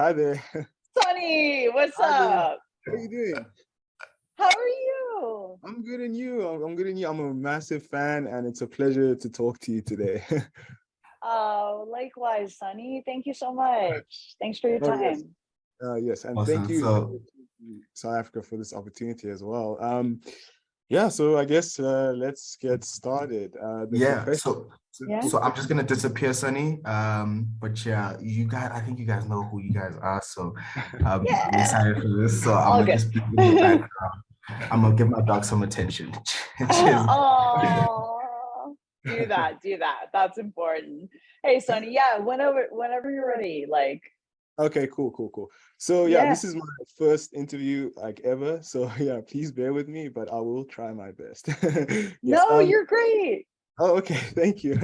Hi there. Sunny, what's Hi there. up? How are you doing? How are you? I'm good, and you? I'm good, and you? I'm a massive fan, and it's a pleasure to talk to you today. Oh, likewise, Sunny. Thank you so much. Thanks for your Oh yes, time. yes, and thank Awesome. you, So South Africa, for this opportunity as well. Yeah. So I guess let's get started. The yeah, profession. Yeah. so I'm just gonna disappear, Sunny. But yeah, you guys, I think you guys know who you guys are. So I'm Yeah. excited for this. So I'm All gonna good. just be in the background. I'm gonna give my dog some attention. Cheers. Oh, do that. That's important. Hey, Sunny. Yeah, whenever you're ready. Like, Okay, cool. So yeah, yeah. this is my first interview like ever. So yeah, please bear with me, but I will try my best. Yes. No, you're great. Oh, okay. Thank you.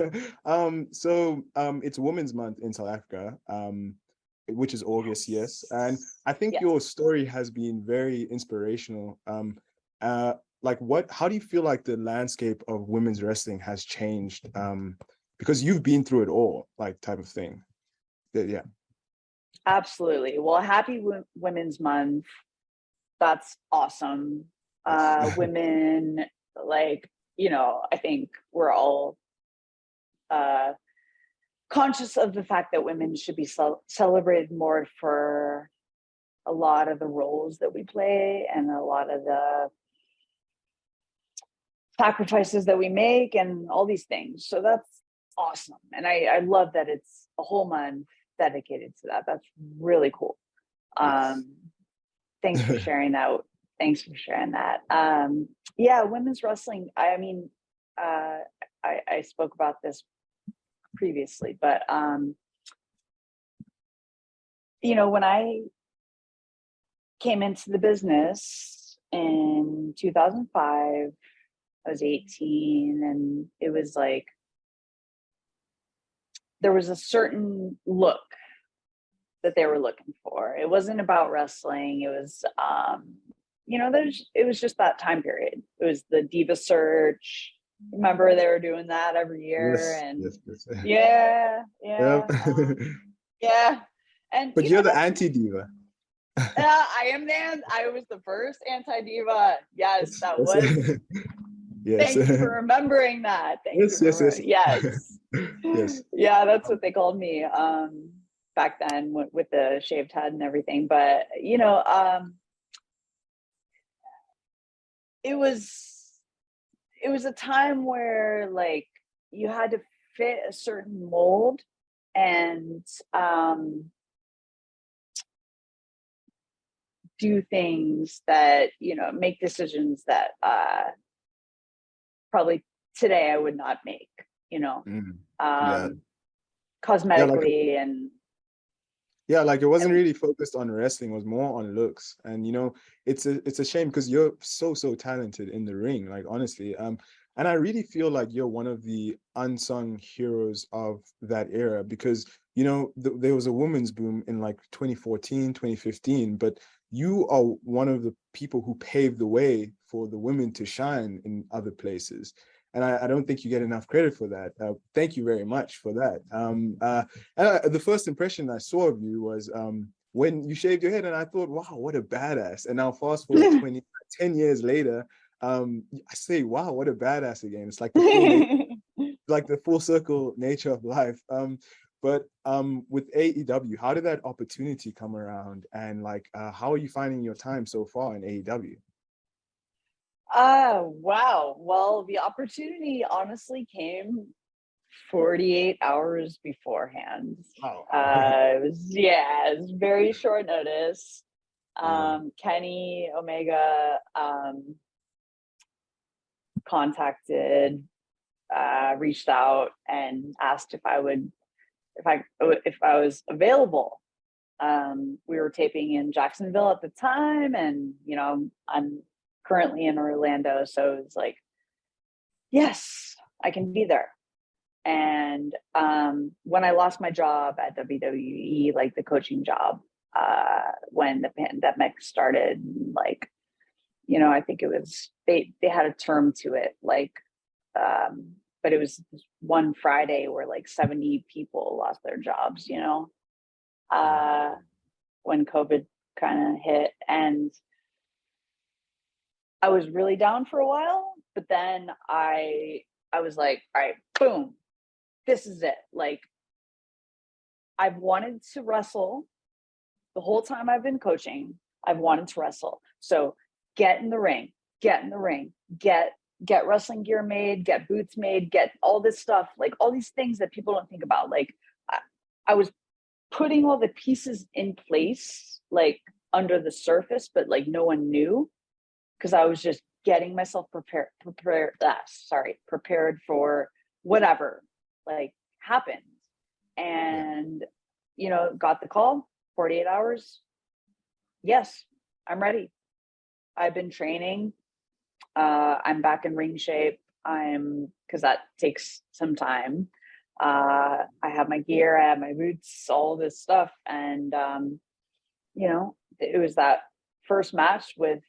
It's Women's Month in South Africa, which is August, yes. And I think Yes. your story has been very inspirational. How do you feel like the landscape of women's wrestling has changed? Because you've been through it all, like type of thing. Yeah. Absolutely. Well, happy Women's Month. That's awesome. Yes. Women, like, I think we're all conscious of the fact that women should be celebrated more for a lot of the roles that we play and a lot of the sacrifices that we make and all these things. So that's awesome. And I love that it's a whole month dedicated to that. That's really cool. Yes. Thanks for sharing that. Yeah, women's wrestling. I mean, I spoke about this previously, but when I came into the business in 2005, I was 18, and it was like there was a certain look that they were looking for. It wasn't about wrestling. It was it was just that time period. It was the diva search. Remember, they were doing that every year. Yes. And Yes. yeah. Yep. Yeah. And But you're the that's anti-diva. I am I was the first anti-diva. Yes, that was. Yes. Thank you for remembering that. Yes. Yes. Yes. Yeah, that's what they called me back then with the shaved head and everything. But it was a time where like you had to fit a certain mold and do things that make decisions that probably today I would not make, Yeah. cosmetically and Like it wasn't really focused on wrestling, it was more on looks. And it's a shame because you're so talented in the ring, like honestly. And I really feel like you're one of the unsung heroes of that era because there was a women's boom in like 2014, 2015, but you are one of the people who paved the way for the women to shine in other places. And I don't think you get enough credit for that. Thank you very much for that. The first impression I saw of you was when you shaved your head, and I thought, wow, what a badass. And now fast forward 10 years later, I say, wow, what a badass again. It's like the full circle nature of life. But with AEW, how did that opportunity come around? And how are you finding your time so far in AEW? Wow. Well, the opportunity honestly came 48 hours beforehand. Wow. It was very short notice. Kenny Omega contacted, reached out and asked if I was available. We were taping in Jacksonville at the time, and I'm currently in Orlando, so it's like, yes, I can be there. And when I lost my job at WWE, like the coaching job, when the pandemic started, like, I think it was they had a term to it, like, but it was one Friday where like 70 people lost their jobs, when COVID kind of hit, and I was really down for a while, but then I was like, all right, boom, this is it. Like, I've wanted to wrestle the whole time I've been coaching. I've wanted to wrestle. So get in the ring, get wrestling gear made, get boots made, get all this stuff, like all these things that people don't think about. Like I was putting all the pieces in place, like under the surface, but like no one knew, because I was just getting myself prepared for whatever like happened. And, you know, got the call, 48 hours. Yes, I'm ready. I've been training. I'm back in ring shape. Because that takes some time. I have my gear, I have my boots, all this stuff. And, you know, it was that first match with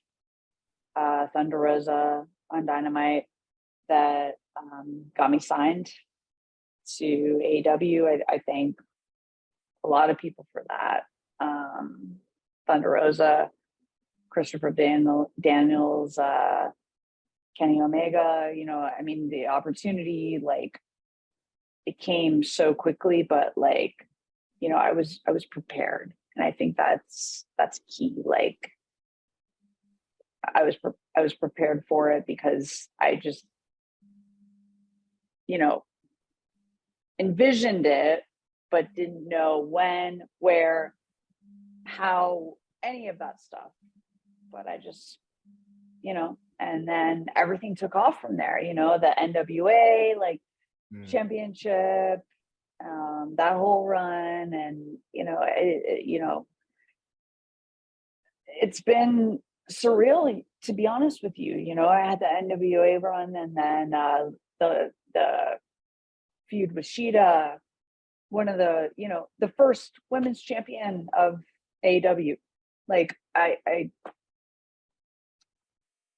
Thunder Rosa on Dynamite that got me signed to AEW. I thank a lot of people for that. Thunder Rosa, Christopher Daniels, Kenny Omega, you know, I mean, the opportunity, like, it came so quickly, but like, you know, I was prepared. And I think that's key. Like, I was prepared for it because I just, you know, envisioned it, but didn't know when, where, how, any of that stuff. But I just, you know, and then everything took off from there, you know, the NWA, like, championship, that whole run. And, you know, it's been surreal, to be honest with you. You know, I had the NWA run, and then the feud with Shida, one of the, you know, the first women's champion of AEW. Like, I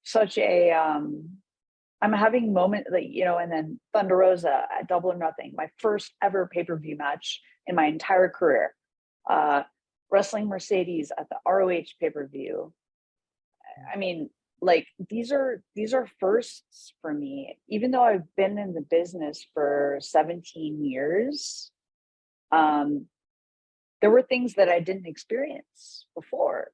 such a I'm having moment, like, you know. And then Thunder Rosa at Double or Nothing, my first ever pay-per-view match in my entire career. Wrestling Mercedes at the ROH pay-per-view. I mean, like, these are firsts for me, even though I've been in the business for 17 years. There were things that I didn't experience before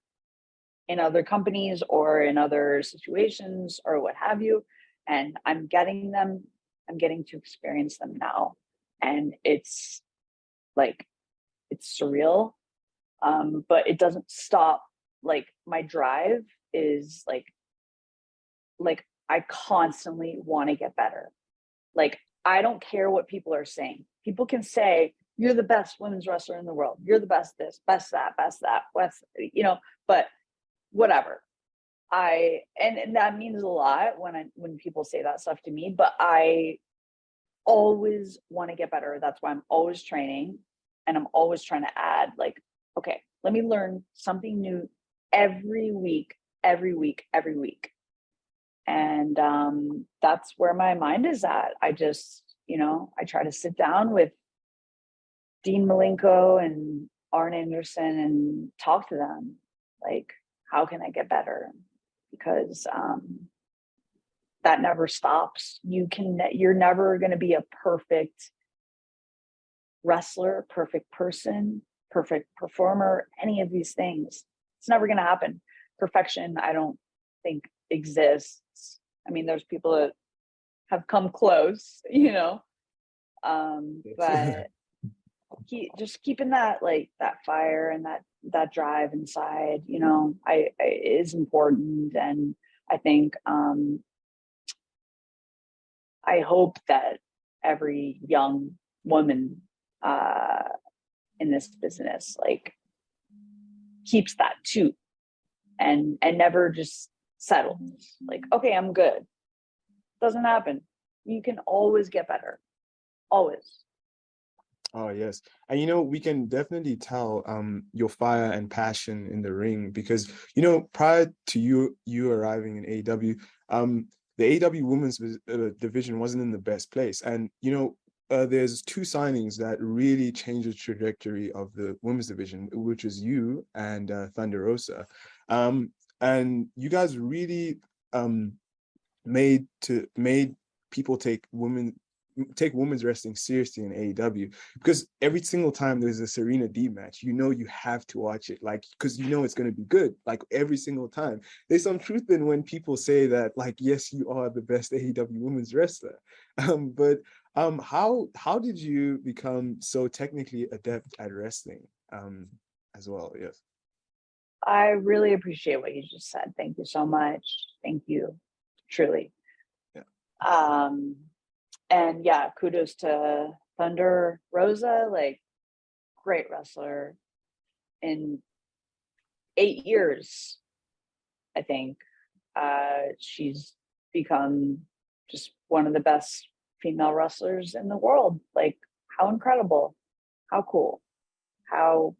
in other companies or in other situations or what have you. And I'm getting to experience them now. And it's like, it's surreal. But it doesn't stop. Like, my drive is like I constantly want to get better. Like, I don't care what people are saying. People can say, you're the best women's wrestler in the world. You're the best this, best that, best, you know, but whatever. And that means a lot when people say that stuff to me, but I always want to get better. That's why I'm always training, and I'm always trying to add, like, okay, let me learn something new every week. And that's where my mind is at. I just, you know, I try to sit down with Dean Malenko and Arn Anderson and talk to them, like, how can I get better? Because that never stops. You're never going to be a perfect wrestler, perfect person, perfect performer, any of these things. It's never going to happen. Perfection, I don't think, exists. I mean, there's people that have come close, you know, but just keeping that, like, that fire and that drive inside, you know, is important. And I think I hope that every young woman in this business, like, keeps that too, and never just settles. Like, okay, I'm good. Doesn't happen. You can always get better. Always. Oh yes. And you know, we can definitely tell your fire and passion in the ring, because, you know, prior to you arriving in AEW, the AEW women's division wasn't in the best place. And, you know, there's two signings that really changed the trajectory of the women's division, which is you and Thunder Rosa. And you guys really made people take women's wrestling seriously in AEW, because every single time there's a Serena Deeb match, you know you have to watch it, like, because you know it's going to be good, like every single time. There's some truth in when people say that, like, yes, you are the best AEW women's wrestler, but how did you become so technically adept at wrestling as well? Yes. I really appreciate what you just said. Thank you so much. Thank you, truly. Yeah. And yeah, kudos to Thunder Rosa, like, great wrestler. In 8 years, I think, she's become just one of the best female wrestlers in the world. Like, how incredible, how cool, how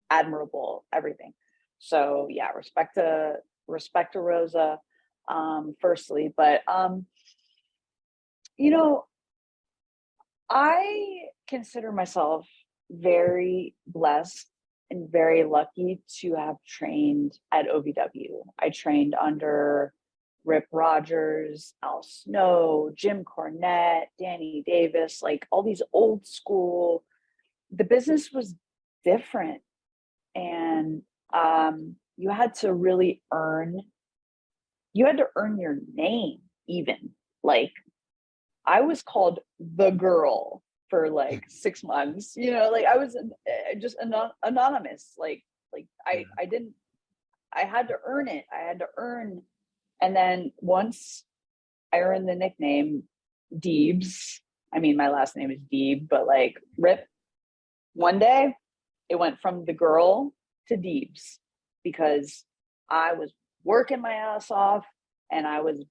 admirable, everything. So yeah, respect to Rosa, firstly, but you know, I consider myself very blessed and very lucky to have trained at OVW. I trained under Rip Rogers, Al Snow, Jim Cornette, Danny Davis, like all these old school. The business was different, and you had to really earn your name. Even, like, I was called the girl for like 6 months, like I was just anonymous, like I had to earn it. And then once I earned the nickname Deebs, I mean, my last name is Deeb, but like, Rip, one day it went from the girl to Deebs, because I was working my ass off, and I was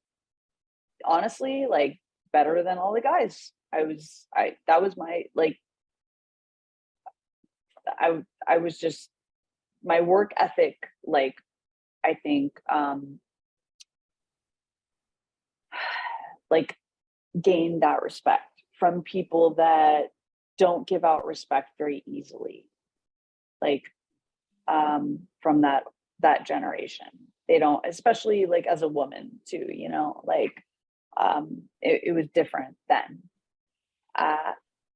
honestly, like, better than all the guys. That was my, like, I was just, my work ethic, like, I think like, gained that respect from people that don't give out respect very easily, like, from that generation. They don't, especially like as a woman too, like, it was different then.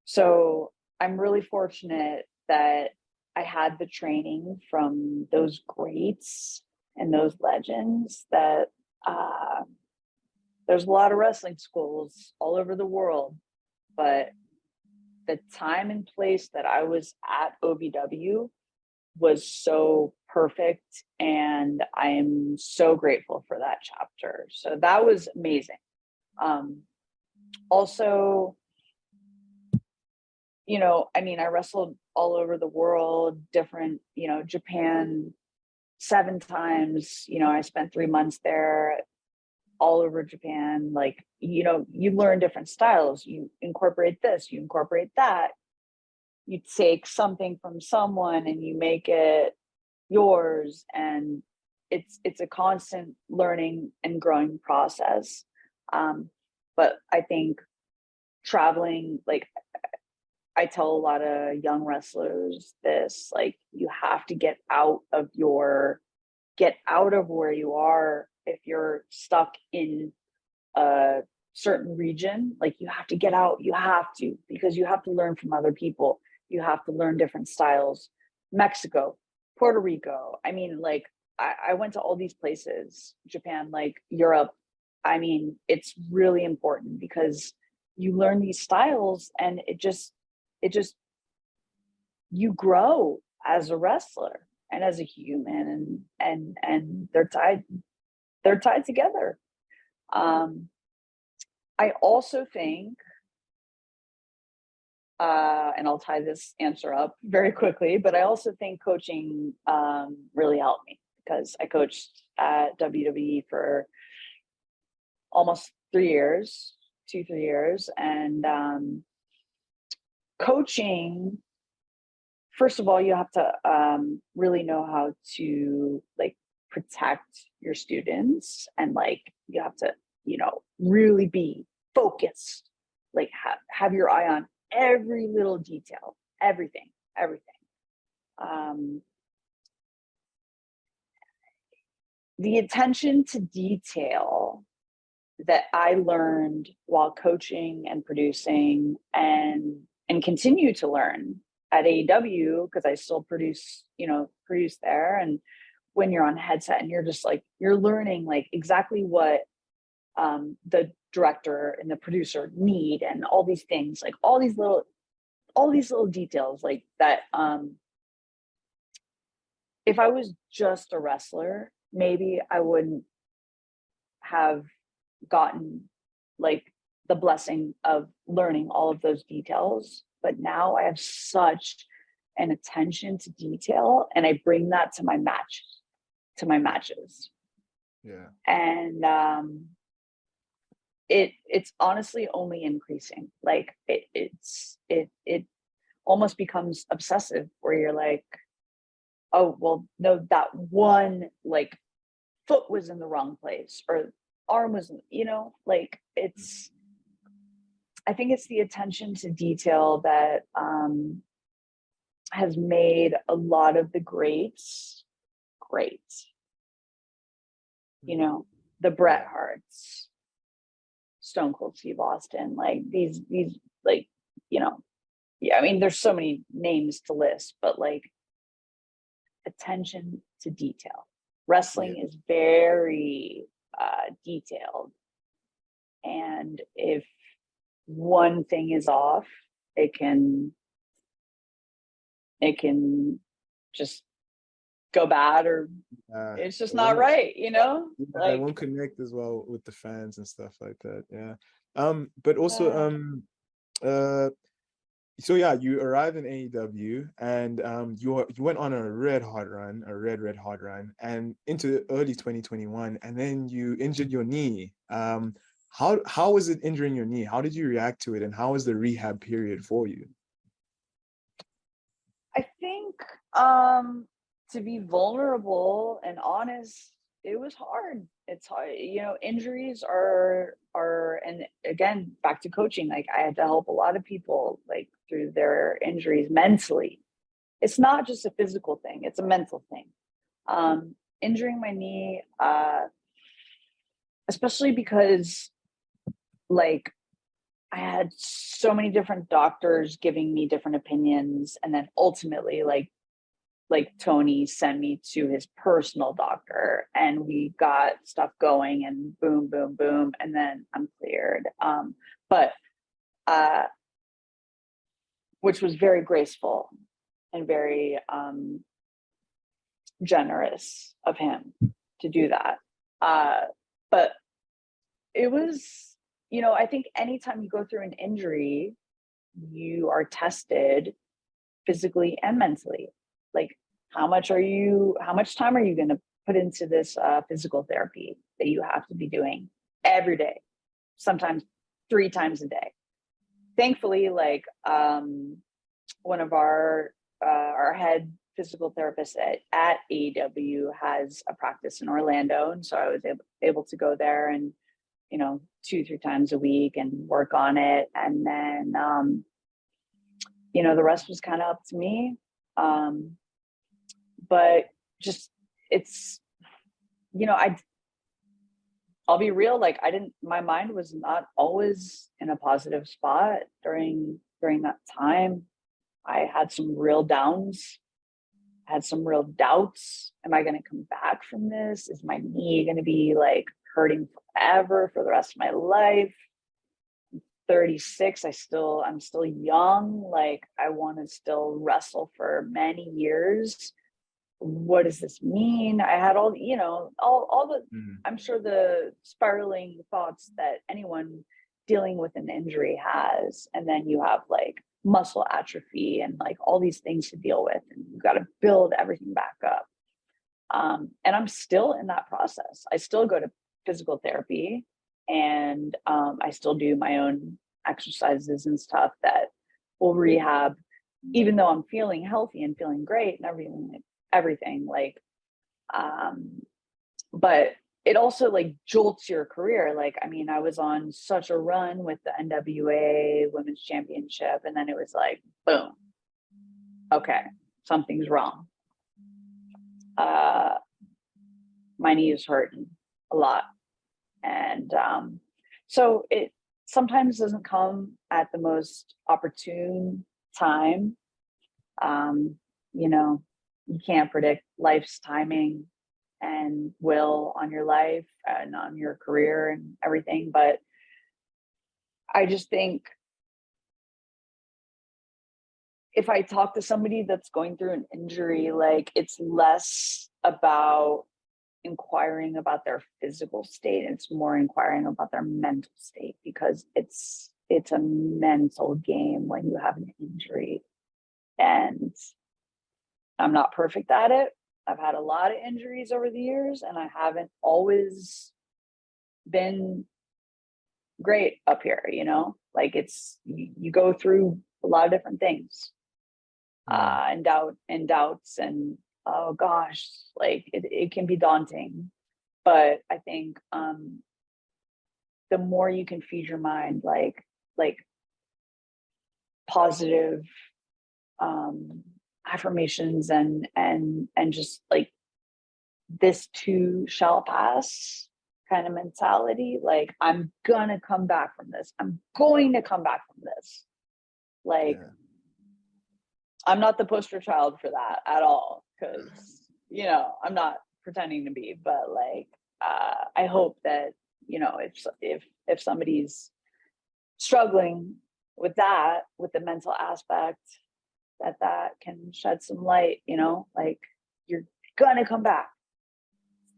So I'm really fortunate that I had the training from those greats and those legends. That there's a lot of wrestling schools all over the world, but the time and place that I was at OVW was so perfect, and I am so grateful for that chapter. So that was amazing. Also, I mean, I wrestled all over the world, different, Japan 7 times. I spent 3 months there, all over Japan. Like, you learn different styles. You incorporate this, you incorporate that. You take something from someone and you make it yours, and it's a constant learning and growing process. But I think traveling, like, I tell a lot of young wrestlers this, like, you have to get out of where you are. If you're stuck in a certain region, like, you have to get out. You have to, because you have to learn from other people. You have to learn different styles. Mexico, Puerto Rico. I mean, like, I went to all these places, Japan, like Europe. I mean, it's really important, because you learn these styles, and it just you grow as a wrestler and as a human, and they're tied together. I also think, and I'll tie this answer up very quickly, but I also think coaching really helped me, because I coached at WWE for almost 3 years, 2-3 years. And coaching, first of all, you have to really know how to, like, protect your students, and, like, you have to, really be focused, like have your eye on every little detail, everything. The attention to detail that I learned while coaching and producing and continue to learn at AEW, because I still produce there. And when you're on headset and you're just like, you're learning like exactly what the director and the producer need, and all these things, like all these little details like that. If I was just a wrestler, maybe I wouldn't have gotten like the blessing of learning all of those details. But now I have such an attention to detail, and I bring that to my matches. Yeah. And it's honestly only increasing. Like it almost becomes obsessive, where you're like, oh well, no, that one like foot was in the wrong place, or arm was, like it's, I think it's the attention to detail that has made a lot of the greats great. The Bret Harts, Stone Cold Steve Austin, like these like, I mean, there's so many names to list, but like attention to detail. Wrestling is very detailed, and if one thing is off, it can just go bad, or it's just not right, like, it won't connect as well with the fans and stuff like that. But also so yeah, you arrived in AEW, and you went on a red hot run, and into early 2021, and then you injured your knee. How was it injuring your knee? How did you react to it, and how was the rehab period for you? I think to be vulnerable and honest, it was hard. It's hard, injuries are, and again, back to coaching, like I had to help a lot of people like through their injuries mentally. It's not just a physical thing, it's a mental thing. Injuring my knee, especially because like I had so many different doctors giving me different opinions, and then ultimately like Tony sent me to his personal doctor, and we got stuff going, and boom, boom, boom, and then I'm cleared. But which was very graceful and very generous of him to do that. But it was, I think anytime you go through an injury, you are tested physically and mentally. Like, how much time are you going to put into this physical therapy that you have to be doing every day, sometimes 3 times a day? Thankfully, like one of our head physical therapists at AEW has a practice in Orlando, and so I was able to go there and 2-3 times a week and work on it, and then the rest was kind of up to me. But just it's I'll be real, like my mind was not always in a positive spot during that time. I had some real downs, had some real doubts. Am I going to come back from this? Is my knee going to be like hurting forever for the rest of my life? I'm 36. I'm still young. Like, I want to still wrestle for many years. What does this mean? I had all the I'm sure the spiraling thoughts that anyone dealing with an injury has. And then you have like muscle atrophy and like all these things to deal with, and you've got to build everything back up. And I'm still in that process. I still go to physical therapy, and I still do my own exercises and stuff that will rehab, even though I'm feeling healthy and feeling great and everything like, but it also like jolts your career. Like, I mean, I was on such a run with the NWA Women's Championship, and then it was like, boom, okay, something's wrong. My knee is hurting a lot. And so it sometimes doesn't come at the most opportune time. You know, you can't predict life's timing and will on your life and on your career and everything. But I just think if I talk to somebody that's going through an injury, like, it's less about inquiring about their physical state, it's more inquiring about their mental state, because it's a mental game when you have an injury. And I'm not perfect at it. I've had a lot of injuries over the years, and I haven't always been great up here, you know, like, it's, you go through a lot of different things, and doubts, and oh gosh, like, it can be daunting. But I think the more you can feed your mind like positive affirmations and just like, this too shall pass kind of mentality, like, I'm gonna come back from this, I'm going to come back from this, like, I'm not the poster child for that at all, because, you know, I'm not pretending to be, but like, I hope that, you know, if somebody's struggling with that, with the mental aspect, that can shed some light, you know, like, you're gonna come back,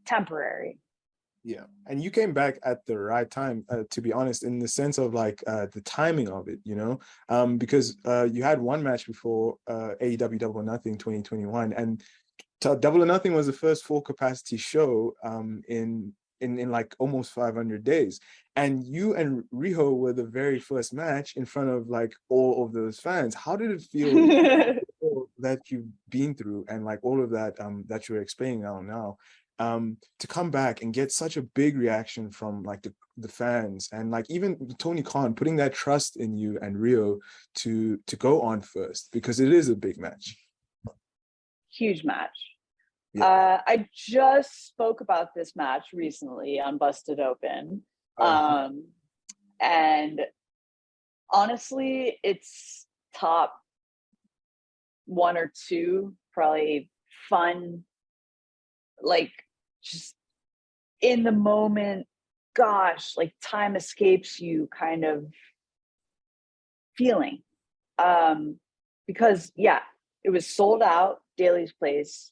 temporary. Yeah, and you came back at the right time, to be honest, in the sense of like the timing of it, you know, because you had one match before AEW Double or Nothing 2021, and Double or Nothing was the first full capacity show in like almost 500 days, and you and Riho were the very first match in front of like all of those fans. How did it feel that you've been through and like all of that that you're explaining now? To come back and get such a big reaction from like the fans, and like even Tony Khan putting that trust in you and Riho to go on first, because it is a big match. Huge match. Yeah. I just spoke about this match recently on Busted Open. And honestly, it's top 1 or 2, probably fun, like, just in the moment, gosh, like, time escapes you kind of feeling. Because yeah, it was sold out, Daly's Place,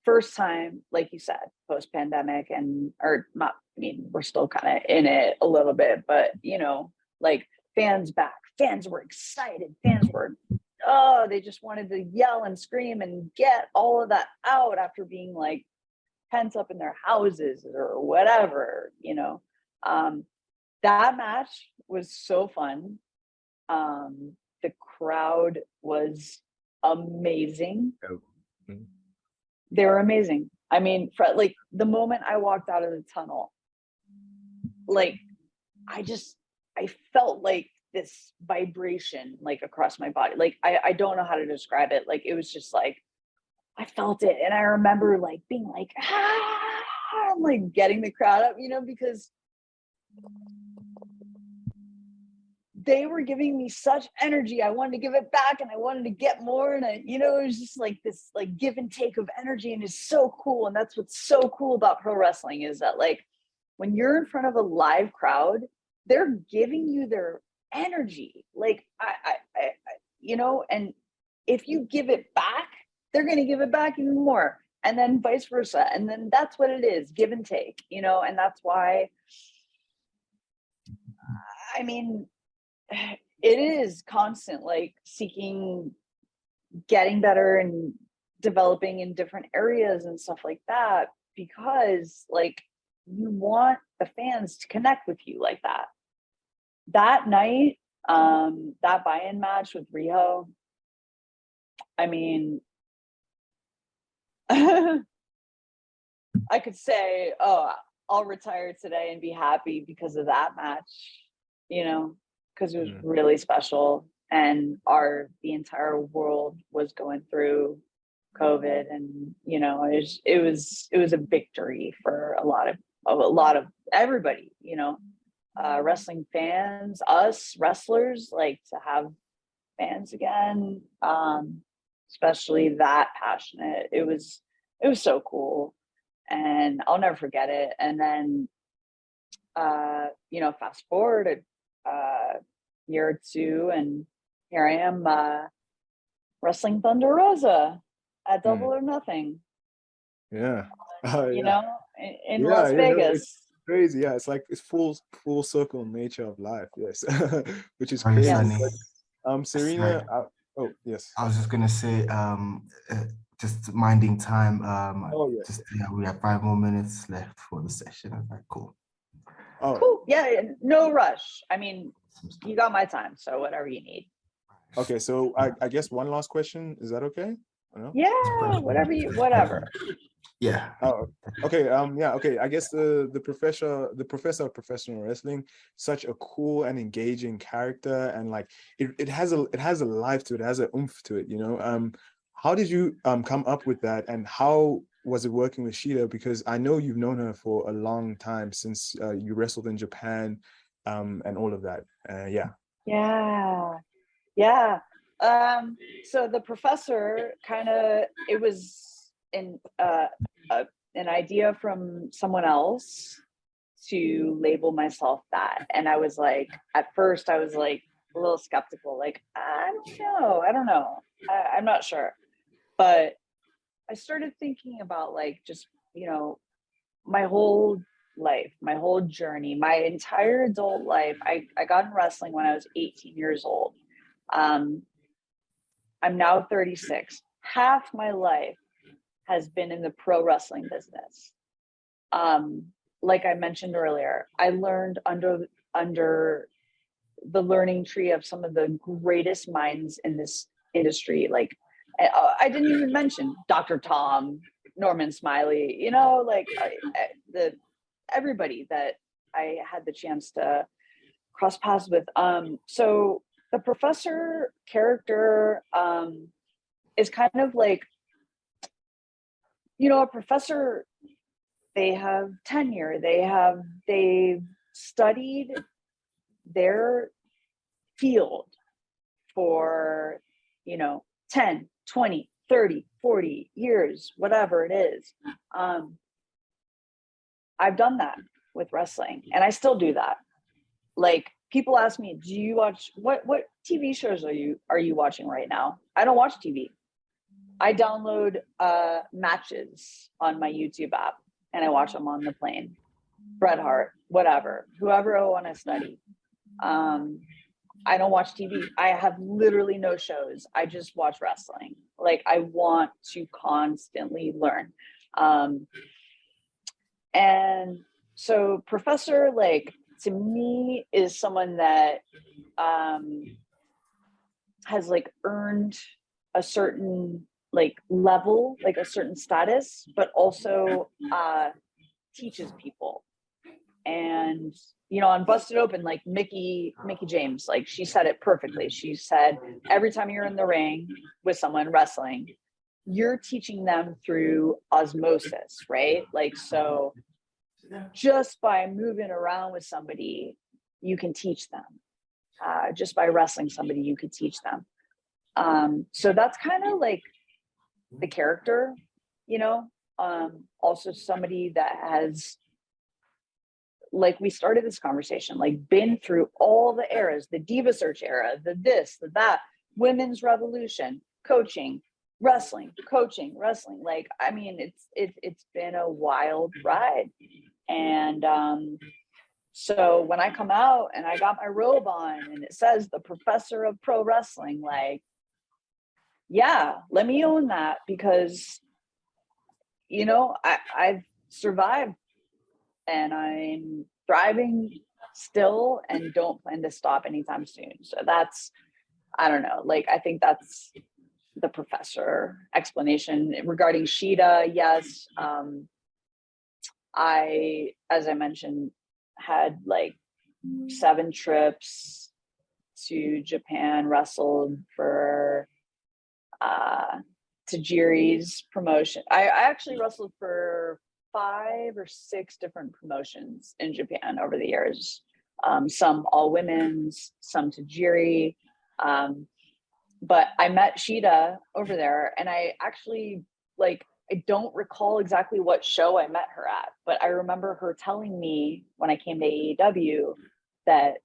first time, like you said, post-pandemic, and or not, I mean, we're still kind of in it a little bit, but you know, like, fans back, fans were excited, fans were, oh, they just wanted to yell and scream and get all of that out after being like pent up in their houses or whatever, you know. That match was so fun. The crowd was amazing. They were amazing. I mean, like, the moment I walked out of the tunnel, like, I felt like this vibration like across my body. Like, I don't know how to describe it. Like, it was just like, I felt it. And I remember like being like, I'm like getting the crowd up, you know, because they were giving me such energy. I wanted to give it back, and I wanted to get more. And you know, it was just like this like give and take of energy, and it's so cool. And that's what's so cool about pro wrestling, is that like, when you're in front of a live crowd, they're giving you their energy. Like, I you know, and if you give it back, they're going to give it back even more, and then vice versa. And then that's what it is, give and take, you know. And that's why, I mean, it is constant, like, seeking, getting better and developing in different areas and stuff like that, because like, you want the fans to connect with you like that. That night, that buy-in match with Riho, I mean, I could say, oh, I'll retire today and be happy because of that match, because it was really special, and the entire world was going through COVID, and it was a victory for a lot of everybody, wrestling fans, us wrestlers, like to have fans again, especially that passionate. It was so cool, and I'll never forget it. And then fast forward a year or two, and here I am wrestling Thunder Rosa at Double or Nothing. Yeah. In Las Vegas. It's crazy. Yeah, it's like it's full circle nature of life. Yes, which is crazy. Yes. Serena. Oh yes. I was just gonna say, just minding time. We have 5 more minutes left for the session. Okay, cool. Oh. Cool. Yeah, no rush. I mean, you got my time, so whatever you need. Okay, so I guess one last question. Is that okay? Yeah, whatever. Yeah. Oh, okay. Okay. I guess the professor of professional wrestling, such a cool and engaging character, and like it has a life to it. It has a oomph to it. How did you come up with that, and how was it working with Shida? Because I know you've known her for a long time, since you wrestled in Japan, and all of that. Yeah. So the professor it was an idea from someone else to label myself that. And I was like, at first I was like a little skeptical, like, I don't know. I'm not sure. But I started thinking about like, just, my whole life, my whole journey, my entire adult life. I got in wrestling when I was 18 years old. I'm now 36. Half my life has been in the pro wrestling business. Like I mentioned earlier, I learned under the learning tree of some of the greatest minds in this industry. Like, I didn't even mention Dr. Tom, Norman Smiley, everybody that I had the chance to cross paths with. So the professor character is kind of like, a professor, they have tenure, they've studied their field for 10, 20, 30, 40 years, whatever it is. I've done that with wrestling, and I still do that. Like, people ask me, do you watch what TV shows are you watching right now? I don't watch TV. I download matches on my YouTube app, and I watch them on the plane. Bret Hart, whoever I want to study. I don't watch TV. I have literally no shows. I just watch wrestling. Like, I want to constantly learn. And so Professor, like, to me, is someone that has like earned a certain like level, like a certain status, but also teaches people. And on Busted Open, like Mickey James, like, she said it perfectly. She said, every time you're in the ring with someone wrestling, you're teaching them through osmosis, right? Like, so just by moving around with somebody, you can teach them. Just by wrestling somebody, you could teach them. So that's kind of like the character, also somebody that has, like, we started this conversation, like, been through all the eras, the Diva Search era, the this, the that, women's revolution, coaching, wrestling. Like, I mean, it's been a wild ride. And so when I come out and I got my robe on and it says the professor of pro wrestling, like, yeah, let me own that, because I've survived, and I'm thriving still, and don't plan to stop anytime soon. So that's, I don't know, like, I think that's the professor explanation. Regarding Shida, yes, as I mentioned, had like 7 trips to Japan, wrestled for Tajiri's promotion. I actually wrestled for 5 or 6 different promotions in Japan over the years. Some all women's, some Tajiri. But I met Shida over there, and I actually, like, I don't recall exactly what show I met her at, but I remember her telling me when I came to AEW that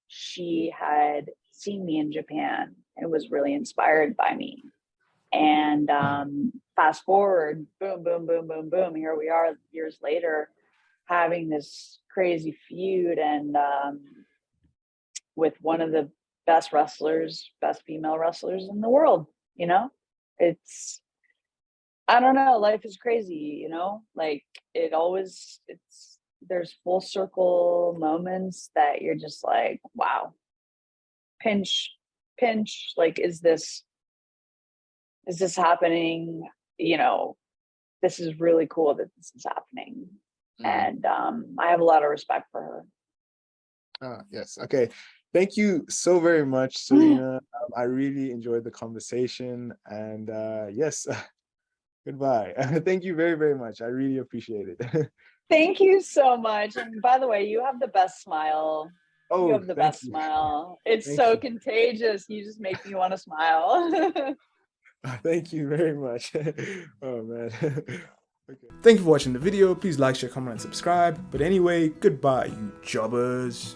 she had seen me in Japan and was really inspired by me. And fast forward, boom, boom, boom, boom, boom. Here we are years later, having this crazy feud, and with one of the best female wrestlers in the world. You know, it's, I don't know, life is crazy, you know, like there's full circle moments that you're just like, wow, pinch, like, is this happening? You know, this is really cool that this is happening. And I have a lot of respect for her. Yes. Okay. Thank you so very much, Serena. I really enjoyed the conversation, and yes, goodbye. Thank you very, very much. I really appreciate it. Thank you so much. And by the way, you have the best smile. Oh, you have the best smile. It's so contagious. You just make me want to smile. Thank you very much. Oh, man. Okay. Thank you for watching the video. Please like, share, comment, and subscribe. But anyway, goodbye, you jobbers.